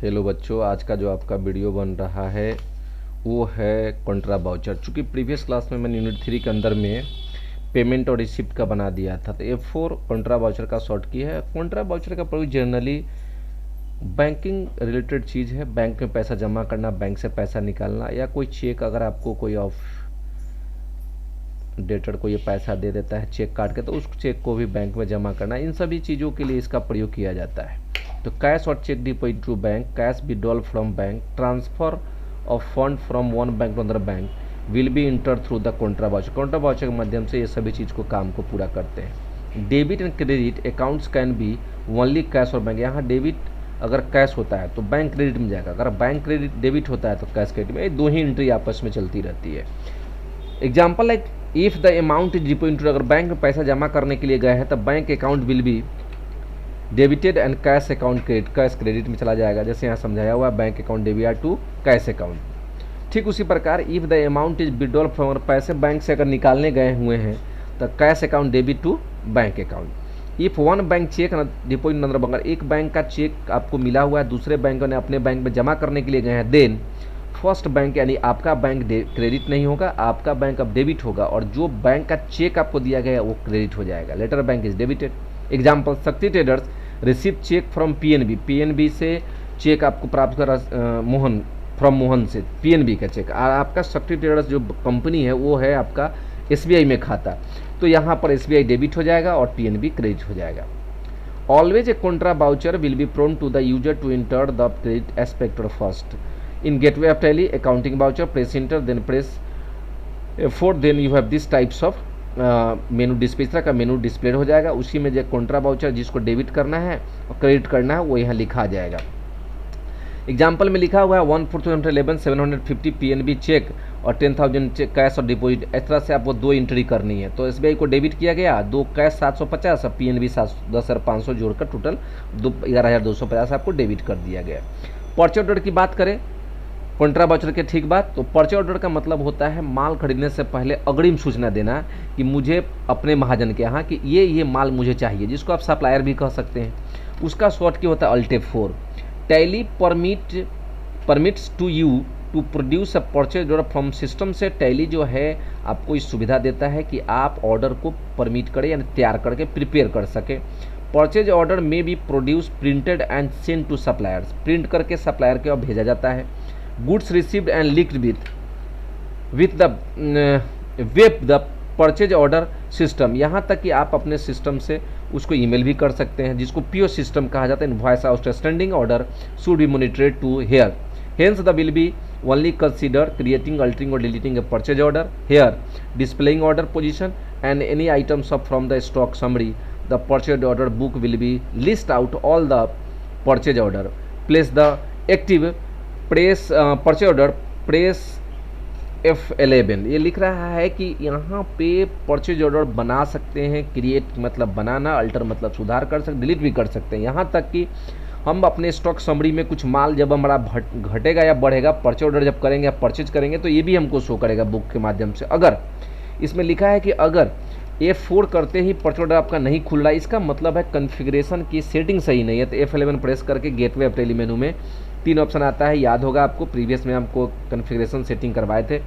Hello बच्चों, आज का जो आपका वीडियो बन रहा है वो है कॉन्ट्रा वाउचर। चूँकि प्रीवियस क्लास में मैंने यूनिट 3 के अंदर में पेमेंट और रिसिप्ट का बना दिया था, तो F4 कॉन्ट्रा वाउचर का शॉर्ट की है। कॉन्ट्रा वाउचर का प्रयोग जनरली बैंकिंग रिलेटेड चीज़ है। बैंक में पैसा जमा करना, बैंक से पैसा निकालना, या कोई चेक अगर आपको कोई ऑफ डेटर को ये पैसा दे देता है चेक काट के, तो उस चेक को भी बैंक में जमा करना, इन सभी चीज़ों के लिए इसका प्रयोग किया जाता है। तो कैश और cheque deposit to bank, cash withdrawal from bank, transfer of fund from one bank to other bank will be enter through the contra voucher. Contra voucher के माध्यम से ये सभी चीज़ को काम को पूरा करते हैं। Debit and credit accounts can be only cash और बैंक। यहाँ डेबिट अगर कैश होता है तो बैंक क्रेडिट में जाएगा, अगर बैंक क्रेडिट डेबिट होता है तो कैश क्रेडिट में। ये दो ही एंट्री आपस में चलती रहती है। Example like if the amount is deposited, अगर बैंक में पैसा जमा करने के लिए गए हैं तो bank account will be debited and cash account credit, cash credit में चला जाएगा। जैसे यहाँ समझाया हुआ bank account debit to cash account. ठीक उसी प्रकार if the amount is withdrawal from, पैसे बैंक से अगर निकालने गए हुए हैं तो cash account debit to bank account. If one bank cheque deposit other bank, एक बैंक का चेक आपको मिला हुआ है, दूसरे बैंक ने अपने बैंक में जमा करने के लिए गए हैं, देन फर्स्ट बैंक यानी आपका बैंक क्रेडिट नहीं होगा, आपका बैंक अब डेबिट होगा, और जो बैंक का चेक आपको दिया गया है वो क्रेडिट हो जाएगा। Latter bank is debited. Example Shakti traders receive cheque from PNB, PNB से चेक आपको प्राप्त करा मोहन, फ्रॉम मोहन से पीएनबी का चेक। आपका शक्ति ट्रेडर्स जो कंपनी है वो है आपका एसबीआई में खाता, तो यहाँ पर एसबीआई डेबिट हो जाएगा और पीएनबी क्रेडिट हो जाएगा। Always a contra voucher will be prone to the user to enter the credit aspect first in gateway of tally accounting voucher, press enter, then press F4, then you have this types of menu display, इस तरह का मेनू display हो जाएगा। उसी में जो Contra voucher जिसको debit करना है और क्रेडिट करना है वो यहाँ लिखा जाएगा। एग्जाम्पल में लिखा हुआ है 1/4/11 750 पीएनबी चेक और 10,000 चेक कैश और डिपॉजिट। इस तरह से आपको दो एंट्री करनी है। तो एसबीआई को डेबिट किया गया, दो कैश 750 और पीएनबी 10,500 जोड़कर टोटल 11,250 आपको डेबिट कर दिया गया। परचेज ऑर्डर की बात करें कॉन्ट्रा वाउचर के ठीक बात, तो परचेज ऑर्डर का मतलब होता है माल खरीदने से पहले अग्रिम सूचना देना कि मुझे अपने महाजन के यहाँ कि ये माल मुझे चाहिए, जिसको आप सप्लायर भी कह सकते हैं। उसका शॉर्ट की होता है अल्टे4। Tally permits to you to produce a purchase order from system से टैली जो है आपको इस सुविधा देता है कि आप ऑर्डर को परमिट करें यानी तैयार करके प्रिपेयर कर सके। परचेज ऑर्डर में भी produce printed and send to suppliers, print करके सप्लायर के पास भेजा जाता है। Goods received and linked with the web the purchase order system, यहाँ तक कि आप अपने सिस्टम से उसको ईमेल भी कर सकते हैं, जिसको पीओ सिस्टम कहा जाता है। Invoice outstanding order should be monitored to here, hence the will be only consider creating, altering और deleting a purchase order, here displaying order position and any items of from the stock summary. The purchase order book will be list out all the purchase order, place the active press purchase order press F11। ये लिख रहा है कि यहाँ पे purchase order बना सकते हैं, क्रिएट मतलब बनाना, अल्टर मतलब सुधार कर सकते, डिलीट भी कर सकते हैं। यहाँ तक कि हम अपने स्टॉक समरी में कुछ माल जब हमारा घटेगा या बढ़ेगा, परचेज ऑर्डर जब करेंगे या परचेज करेंगे तो ये भी हमको शो करेगा बुक के माध्यम से। अगर इसमें लिखा है कि अगर F4 करते ही परचेज ऑर्डर आपका नहीं खुल रहा है, इसका मतलब है कॉन्फ़िगरेशन की सेटिंग सही नहीं है। तो F11 प्रेस करके गेटवे ऑफ टैली मेनू में 3 ऑप्शन आता है, याद होगा आपको, प्रीवियस में हमको कॉन्फ़िगरेशन सेटिंग करवाए थे।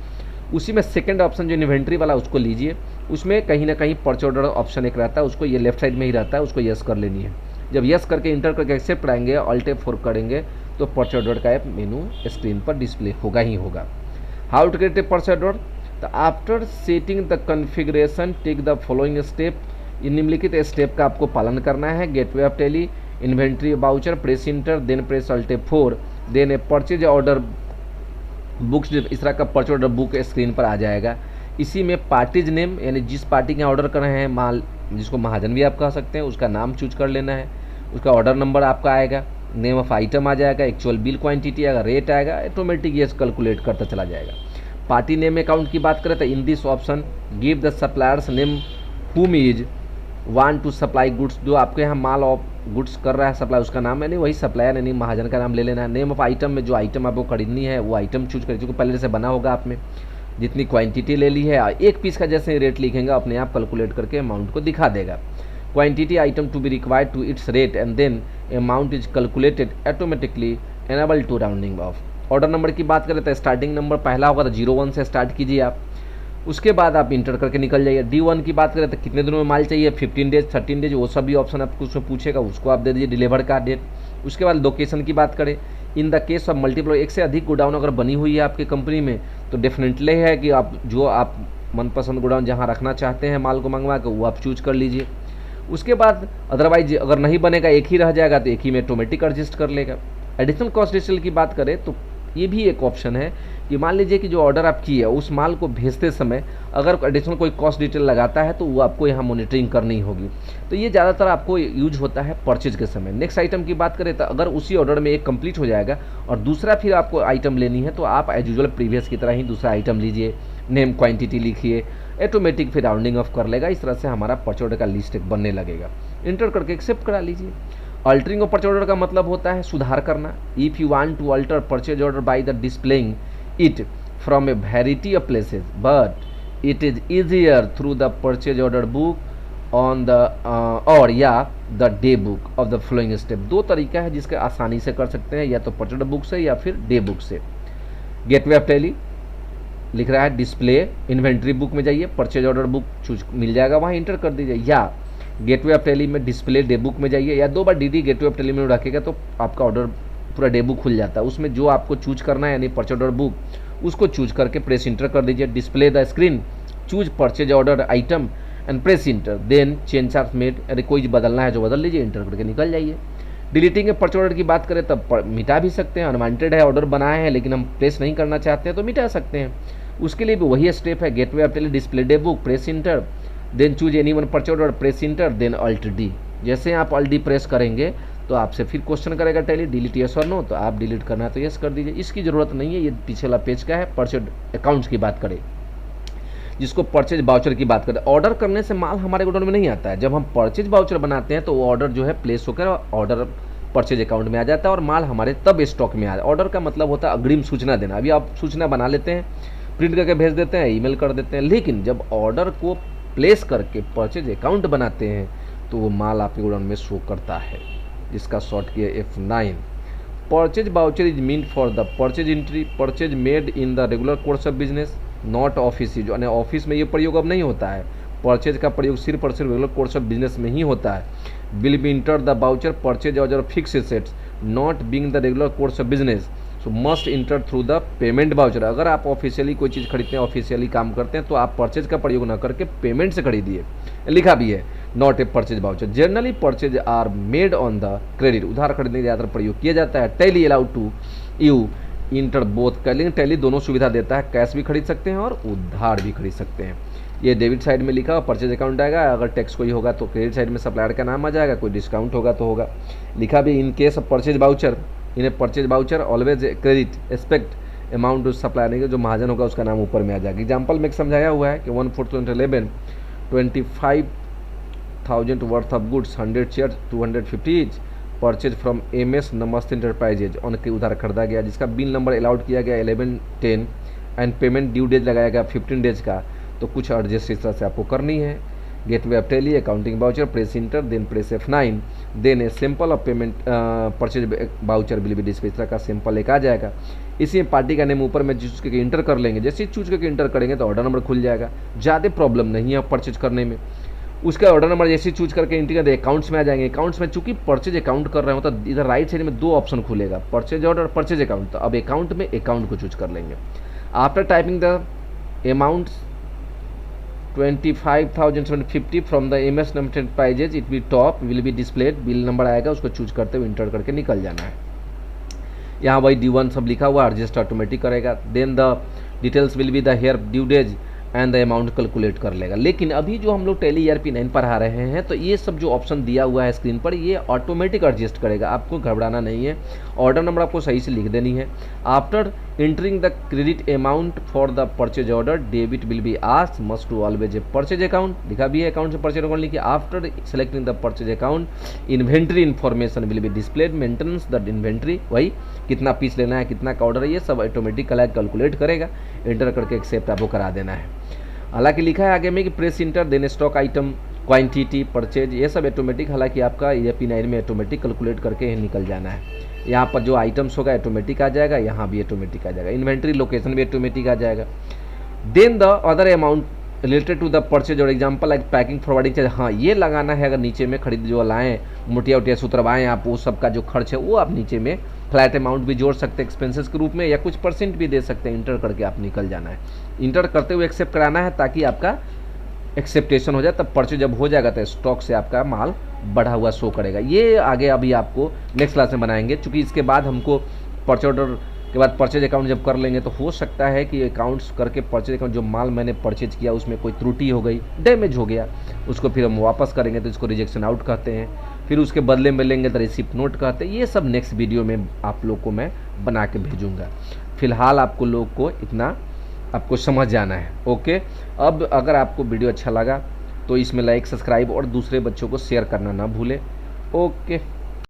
उसी में सेकंड ऑप्शन जो इन्वेंट्री वाला उसको लीजिए, उसमें कहीं ना कहीं परचेज ऑर्डर ऑप्शन एक रहता है, उसको ये लेफ्ट साइड में ही रहता है, उसको यस कर लेनी है। जब यस करके इंटर करके एक्सेप्ट आएंगे, अल्टे4 करेंगे तो परचेज ऑर्डर का ऐप मेनू स्क्रीन पर डिस्प्ले होगा ही होगा। How to create a purchase order, तो after setting the configuration take the following step, निम्नलिखित स्टेप का आपको पालन करना है। Gateway of Tally, inventory voucher, press enter, then press अल्टे4, then a purchase order books, इस तरह का परचेज ऑर्डर बुक स्क्रीन पर आ जाएगा। इसी में पार्टीज नेम यानी जिस पार्टी के ऑर्डर कर रहे हैं माल, जिसको महाजन भी आप कह सकते हैं, उसका नाम चूज कर लेना है। उसका ऑर्डर नंबर आपका आएगा, नेम ऑफ आइटम आ जाएगा, एक्चुअल बिल क्वांटिटी आएगा, रेट आएगा, ऑटोमेटिक ये कैलकुलेट करता चला जाएगा। पार्टी नेम अकाउंट की बात करें तो in this option give the suppliers name whom is want to supply goods, जो आपके यहाँ माल ऑफ गुड्स कर रहा है सप्लाई, उसका नाम यानी वही सप्लायर यानी महाजन का नाम ले लेना है। नेम ऑफ आइटम में जो आइटम आपको खरीदनी है वो आइटम चूज करें, क्योंकि पहले से बना होगा आप में, जितनी क्वांटिटी ले ली है, एक पीस का जैसे रेट लिखेंगे अपने आप कैलकुलेट करके अमाउंट को दिखा देगा। quantity item to be required to its rate, and then amount is calculated automatically enable to rounding off. Order number की बात करें तो स्टार्टिंग नंबर पहला होगा तो 01 से स्टार्ट कीजिए आप, उसके बाद आप इंटर करके निकल जाइए। D1 की बात करें तो कितने दिनों में माल चाहिए, 15 डेज 13 डेज, वो सभी ऑप्शन आपको उसमें पूछेगा, उसको आप दे दीजिए डिलीवर का डेट। उसके बाद लोकेशन की बात करें, in the case of multiple, एक से अधिक गोडाउन अगर बनी हुई है आपकी कंपनी में तो डेफिनेटली है कि आप मनपसंद गोडाउन जहाँ रखना चाहते हैं माल को मंगवा के वो आप चूज कर लीजिए। उसके बाद अदरवाइज अगर नहीं बनेगा, एक ही रह जाएगा तो एक ही में ऑटोमेटिक एडजस्ट कर लेगा। एडिशनल कॉस्ट डिटेल की बात करें तो ये भी एक ऑप्शन है कि मान लीजिए कि जो ऑर्डर आप किए उस माल को भेजते समय अगर एडिशनल कोई कॉस्ट डिटेल लगाता है तो वो आपको यहाँ मॉनिटरिंग करनी होगी। तो ये ज़्यादातर आपको यूज होता है परचेज के समय। नेक्स्ट आइटम की बात करें तो अगर उसी ऑर्डर में एक कंप्लीट हो जाएगा और दूसरा फिर आपको आइटम लेनी है तो आप एज यूजुअल प्रीवियस की तरह ही दूसरा आइटम लीजिए, नेम क्वांटिटी लिखिए, ऑटोमेटिक फिर राउंडिंग ऑफ कर लेगा। इस तरह से हमारा परचेज ऑर्डर का लिस्ट एक बनने लगेगा। इंटर करके एक्सेप्ट करा लीजिए। अल्टरिंग ऑफ परचेज ऑर्डर का मतलब होता है सुधार करना। If you want to alter purchase order by the displaying it from a variety of places, but it is easier through the purchase order book on the or the day book of the following step। दो तरीका है जिसके आसानी से कर सकते हैं, या तो परचेज ऑर्डर बुक से या फिर डे बुक से। गेटवे ऑफ टैली लिख रहा है डिस्प्ले इन्वेंट्री बुक में जाइए, परचेज ऑर्डर बुक चूज मिल जाएगा, वहाँ इंटर कर दीजिए। या गेटवे ऑफ टैली में डिस्प्ले डे बुक में जाइए, या 2 बार डी गेटवे ऑफ टैली में रखेगा तो आपका ऑर्डर पूरा डे बुक खुल जाता है। उसमें जो आपको चूज करना है यानी परचेज ऑर्डर बुक उसको चूज करके प्रेस इंटर कर दीजिए। Display the screen, choose purchase order item and press enter, then change charge made, अरे कोई बदलना है जो बदल लीजिए, इंटर करके निकल जाइए। डिलीटिंग परचेज ऑर्डर की बात करें तब मिटा भी सकते हैं। अनवांटेड है, ऑर्डर बनाए हैं लेकिन हम प्रेस नहीं करना चाहते हैं तो मिटा सकते हैं। उसके लिए भी वही स्टेप है, gateway of Tally display day book, press enter, then choose any one purchase order, press enter, then alt D. जैसे आप अल्ट डी प्रेस करेंगे तो आपसे फिर क्वेश्चन करेगा टैली डिलीट यस और नो, तो आप डिलीट करना है तो यस कर दीजिए। इसकी ज़रूरत नहीं है, ये पिछला पेज का है। परचेज अकाउंट्स की बात करें, जिसको परचेज बाउचर की बात करें, ऑर्डर करने से माल हमारे गोडाउन में नहीं आता है। जब हम परचेज बाउचर बनाते हैं तो वो ऑर्डर जो है प्लेस होकर ऑर्डर परचेज अकाउंट में आ जाता है और माल हमारे तब स्टॉक में आ जाता है। ऑर्डर का मतलब होता है अग्रिम सूचना देना। अभी आप सूचना बना लेते हैं, प्रिंट करके भेज देते हैं, ईमेल कर देते हैं, लेकिन जब ऑर्डर को प्लेस करके परचेज अकाउंट बनाते हैं तो वो माल आपके गोडाउन में शो करता है, जिसका शॉर्ट किया F9। Purchase voucher is mean for the purchase entry purchase made in the regular course of business not office use, यानी ऑफिस में ये प्रयोग अब नहीं होता है। परचेज का प्रयोग सिर्फ और सिर्फ रेगुलर कोर्स ऑफ बिजनेस में ही होता है। Will be enter the voucher purchase order fix sets not being the regular course of business, so must enter through the payment voucher. अगर आप ऑफिशियली कोई चीज़ खरीदते हैं, ऑफिशियली काम करते हैं तो आप परचेज का प्रयोग ना करके पेमेंट से खरीदिए। लिखा भी है not a purchase voucher. Generally purchase are made on the credit, उधार खरीदने के ज़्यादातर प्रयोग किया जाता है। Tally allowed to you enter both, लेकिन टैली दोनों सुविधा देता है, कैश भी खरीद सकते हैं और उधार भी खरीद सकते हैं। ये डेबिट साइड में लिखा हुआ परचेज अकाउंट आएगा, अगर टैक्स कोई होगा तो क्रेडिट साइड में सप्लायर का नाम आ जाएगा, कोई डिस्काउंट होगा तो होगा। लिखा भी in case of purchase voucher, in a purchase voucher always credit expect amount to supplier, जो महाजन होगा उसका नाम ऊपर में आ जाएगा। एग्जाम्पल में समझाया हुआ है कि 1/4/2011 25,000 worth of goods 100 chair 250 each purchase from MS नमस्ते इंटरप्राइजेज उनके उधार खरीदा गया, जिसका बिल नंबर अलाउड किया गया 11/10 एंड पेमेंट ड्यू डेज लगाया गया 15 डेज का। तो कुछ एडजस्ट इस तरह से आपको करनी है। Gateway of Tally accounting voucher, press enter, then press F9, then a simple of payment purchase voucher will be display. इस तरह का सिंपल एक आ जाएगा। इसी में पार्टी का नेम ऊपर में चूज करके इंटर कर लेंगे। जैसे ही चूज करके इंटर करेंगे तो ऑर्डर नंबर खुल जाएगा। ज़्यादा प्रॉब्लम नहीं है परचेज करने में। उसका ऑर्डर नंबर जैसे ही चूज करके इंटर कर अकाउंट्स में आ जाएंगे। अकाउंट्स में चूंकि परचेज अकाउंट कर रहे हो तो इधर राइट साइड में 2 ऑप्शन खुलेगा, परचेज ऑर्डर और परचेज अकाउंट। तो अब अकाउंट में अकाउंट को चूज कर लेंगे। After typing the amount 25,750 from the MS number prices it be top will be displayed, bill number आएगा, उसको चूज करते हुए इंटर करके निकल जाना है। यहाँ वही D1 सब लिखा हुआ, एडजस्ट ऑटोमेटिक करेगा। Then the details will be the here due days and the amount calculate कर लेगा। लेकिन अभी जो हम लोग टैली ERP 9 पढ़ा रहे हैं तो ये सब जो ऑप्शन दिया हुआ है स्क्रीन पर ये ऑटोमेटिक एडजस्ट करेगा, आपको घबराना नहीं है। ऑर्डर नंबर आपको सही से लिख देनी है। After entering the credit amount for the purchase order debit will be asked must to always a purchase account, लिखा भी है अकाउंट से परचेज अकाउंट लिखिए। After selecting the purchase account inventory information will be displayed, maintenance the inventory, वही कितना piece लेना है, कितना का ऑर्डर है, ये सब ऑटोमेटिक कैलकुलेट करेगा। इंटर करके एक्सेप्ट आपको करा देना है। हालांकि लिखा है आगे में कि press enter, then stock item quantity purchase, ये सब ऑटोमेटिक, हालांकि आपका ERP 9 में ऑटोमेटिक कैलकुलेट करके निकल जाना है। यहाँ पर जो आइटम्स होगा ऑटोमेटिक आ जाएगा, यहाँ भी ऑटोमेटिक आ जाएगा, इन्वेंट्री लोकेशन भी ऑटोमेटिक आ जाएगा। Then the other amount related to the purchase और example like packing forwarding charge, हाँ ये लगाना है, अगर नीचे में खरीद जो लाएँ मोटिया उटिया सुतरवाएँ आप, वो सब का जो खर्च है वो आप नीचे में फ्लैट अमाउंट भी जोड़ सकते हैं एक्सपेंसेस के रूप में, या कुछ परसेंट भी दे सकते हैं। इंटर करके आप निकल जाना है, इंटर करते हुए एक्सेप्ट कराना है ताकि आपका एक्सेप्टेशन हो जाए, तब परचेज जब हो जाएगा तो स्टॉक से आपका माल बढ़ा हुआ शो करेगा। ये आगे अभी आपको नेक्स्ट क्लास में बनाएंगे, क्योंकि इसके बाद हमको परचेज ऑर्डर के बाद परचेज अकाउंट जब कर लेंगे तो हो सकता है कि अकाउंट्स करके परचेज अकाउंट जो माल मैंने परचेज किया उसमें कोई त्रुटि हो गई, डैमेज हो गया, उसको फिर हम वापस करेंगे तो इसको रिजेक्शन आउट कहते हैं, फिर उसके बदले में लेंगे तो रिसिप्ट नोट कहते हैं। ये सब नेक्स्ट वीडियो में आप लोग को मैं बना के भेजूँगा। फिलहाल आपको लोग को इतना आपको समझ जाना है। ओके, अब अगर आपको वीडियो अच्छा लगा तो इसमें लाइक, सब्सक्राइब और दूसरे बच्चों को शेयर करना ना भूलें। ओके।